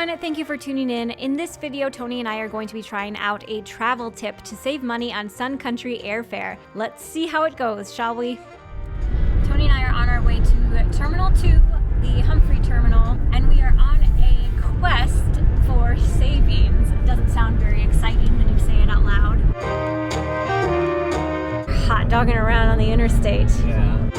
everyone, thank you for tuning in. In this video, Tony and I are going to be trying out a travel tip to save money on Sun Country airfare. Let's see how it goes, shall we? Tony and I are on our way to Terminal 2, the Humphrey Terminal, and we are on a quest for savings. It doesn't sound very exciting when you say it out loud. Hot dogging around on the interstate. Yeah.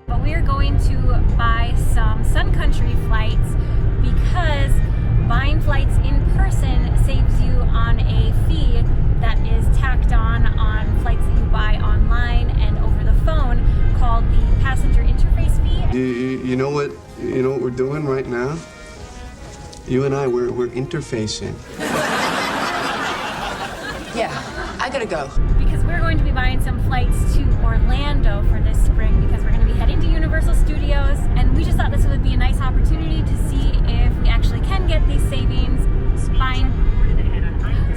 But we are going to buy some Sun Country flights because buying flights in person saves you on a fee that is tacked on flights that you buy online and over the phone called the passenger interface fee. You know what we're doing right now? You and I, we're interfacing. Yeah, I gotta go. Because we're going to be buying some flights to Orlando for this spring because we're going to be heading to Universal Studios, and we just thought this would be a nice opportunity to see if we actually can get these savings.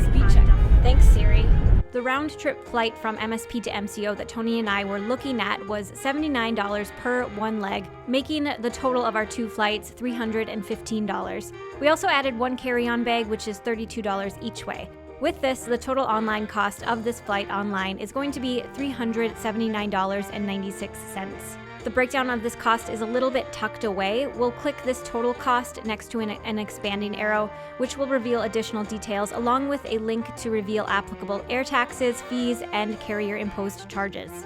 Speed check. Thanks, Siri. The round-trip flight from MSP to MCO that Tony and I were looking at was $79 per one leg, making the total of our two flights $315. We also added one carry-on bag, which is $32 each way. With this, the total online cost of this flight online is going to be $379.96. The breakdown of this cost is a little bit tucked away. We'll click this total cost next to an expanding arrow, which will reveal additional details along with a link to reveal applicable air taxes, fees, and carrier-imposed charges.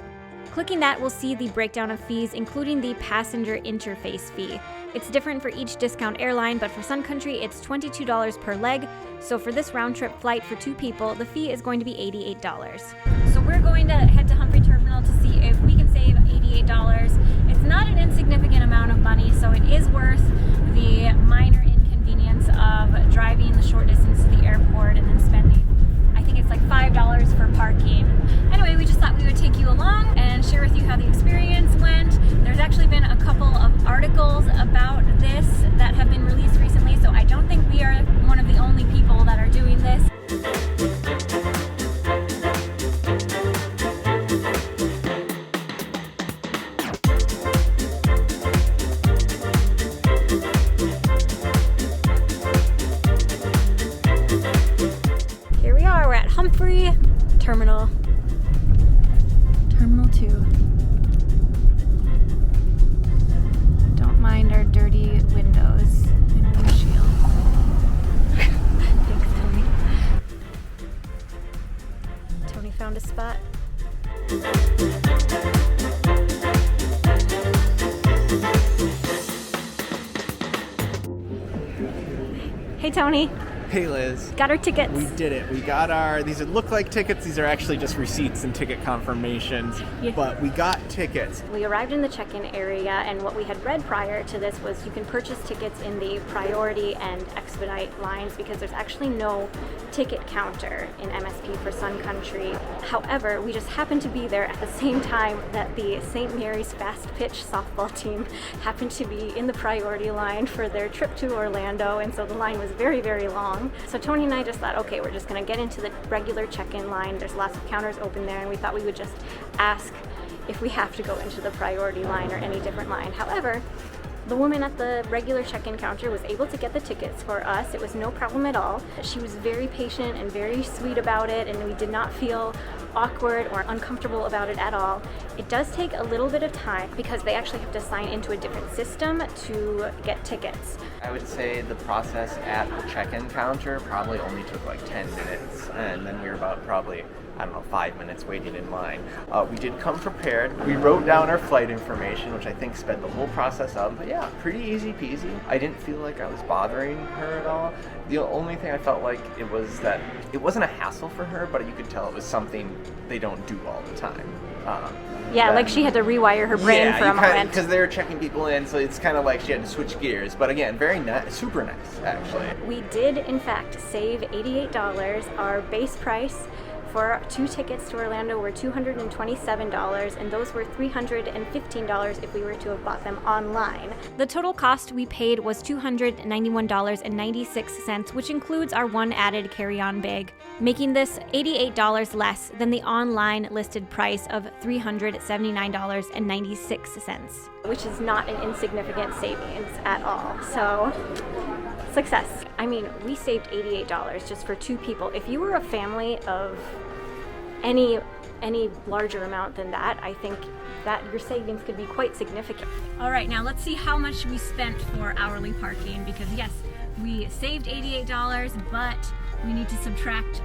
Clicking that, we'll see the breakdown of fees, including the passenger interface fee. It's different for each discount airline, but for Sun Country, it's $22 per leg. So for this round-trip flight for two people, the fee is going to be $88. So we're going to head to Humphrey Terminal to see if we can save $88. It's not an insignificant amount of money, so it is worth the minor inconvenience of driving the short distance to the airport and then spending, I think it's like $5 for parking. Anyway, we just thought we would take you along and share with you how the experience went. There's actually been a couple of articles about this that have been released recently, so I don't think we are one of the only people that are doing this. Here we are, we're at Humphrey Terminal. Terminal 2. Don't mind our dirty windows and windshield. Thanks, Tony. Tony found a spot. Hey, Tony. Hey, Liz. Got our tickets. We did it. We got these look like tickets. These are actually just receipts and ticket confirmations. Yeah. But we got tickets. We arrived in the check-in area, and what we had read prior to this was you can purchase tickets in the priority and expedite lines because there's actually no ticket counter in MSP for Sun Country. However, we just happened to be there at the same time that the St. Mary's fast pitch softball team happened to be in the priority line for their trip to Orlando, and so the line was very, very long. So Tony and I just thought, okay, we're just gonna get into the regular check-in line. There's lots of counters open there, and we thought we would just ask if we have to go into the priority line or any different line. However, the woman at the regular check-in counter was able to get the tickets for us. It was no problem at all. She was very patient and very sweet about it, and we did not feel awkward or uncomfortable about it at all. It does take a little bit of time because they actually have to sign into a different system to get tickets. I would say the process at the check-in counter probably only took like 10 minutes, and then we were about probably, 5 minutes waiting in line. We did come prepared. We wrote down our flight information, which I think sped the whole process up, but yeah, pretty easy peasy. I didn't feel like I was bothering her at all. The only thing I felt like it was that it wasn't a hassle for her, but you could tell it was something they don't do all the time. Like she had to rewire her brain for a moment. Because they were checking people in, so it's kind of like she had to switch gears. But again, very nice, super nice, actually. We did, in fact, save $88. Our base price for 2 tickets to Orlando were $227, and those were $315 if we were to have bought them online. The total cost we paid was $291.96, which includes our one added carry-on bag, making this $88 less than the online listed price of $379.96, which is not an insignificant savings at all. So, success. I mean, we saved $88 just for 2 people. If you were a family of any larger amount than that, I think that your savings could be quite significant. All right, now let's see how much we spent for hourly parking, because yes, we saved $88, but we need to subtract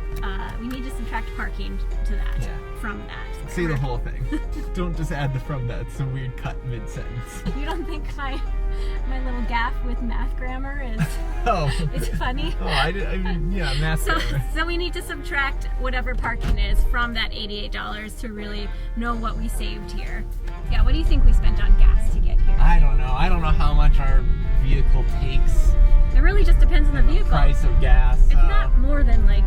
parking to that from that. Say the whole thing. Don't just add the from that. It's a weird cut mid-sentence. You don't think my little gaffe with math grammar is is funny? Oh, I mean, yeah, math grammar. So we need to subtract whatever parking is from that $88 to really know what we saved here. Yeah, what do you think we spent on gas to get here? I don't know. I don't know how much our vehicle takes. It really just depends on the vehicle. Price of gas. It's not more than like $3.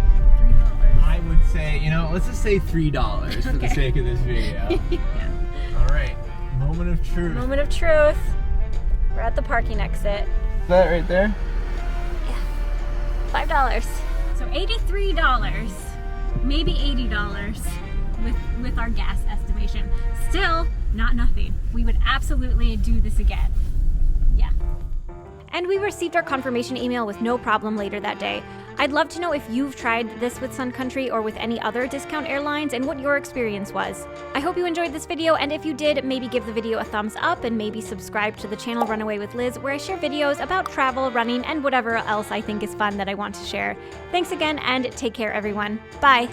I would say, let's just say $3 for the sake of this video. Yeah. All right, moment of truth. Moment of truth. We're at the parking exit. Is that right there? $5. So $83, maybe $80 with our gas estimation. Still not nothing. We would absolutely do this again. Yeah. And we received our confirmation email with no problem later that day. I'd love to know if you've tried this with Sun Country or with any other discount airlines and what your experience was. I hope you enjoyed this video, and if you did, maybe give the video a thumbs up and maybe subscribe to the channel Runaway with Liz, where I share videos about travel, running, and whatever else I think is fun that I want to share. Thanks again, and take care, everyone. Bye!